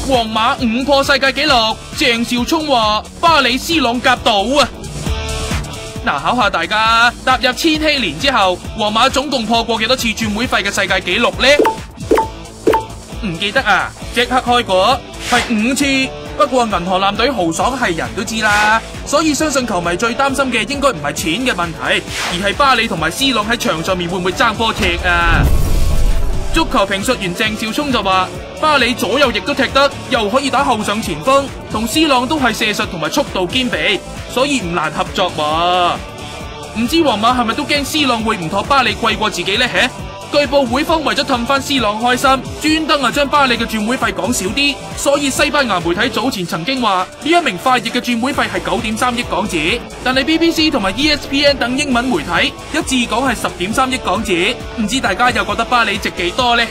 皇馬5破世界紀錄，鄭少聰話巴里 C 朗夾到啊！嗱，考下大家，踏入千禧年之後，皇馬總共破過幾多次轉會費嘅世界紀錄呢？唔記得啊，即刻開估，係5次。不過銀河艦隊豪爽係人都知啦，所以相信球迷最擔心嘅應該唔係錢嘅問題，而係巴里同埋 C 朗喺場上面會唔會爭波踢啊？足球評述員鄭少聰就話，巴里左右翼都踢得，又可以打後上前鋒，同 C 朗都係射術同埋速度兼備，所以唔難合作喎。唔知皇馬係咪都驚 C 朗會唔妥巴里貴過自己呢？據報會方為咗氹翻 C 朗開心，專登將巴里嘅轉會費講少啲，所以西班牙媒體早前曾經話呢一名快翼嘅轉會費係9.3億港紙，但係 BBC 同埋 ESPN 等英文媒體一致講係10.3億港紙，唔知大家又覺得巴里值幾多呢？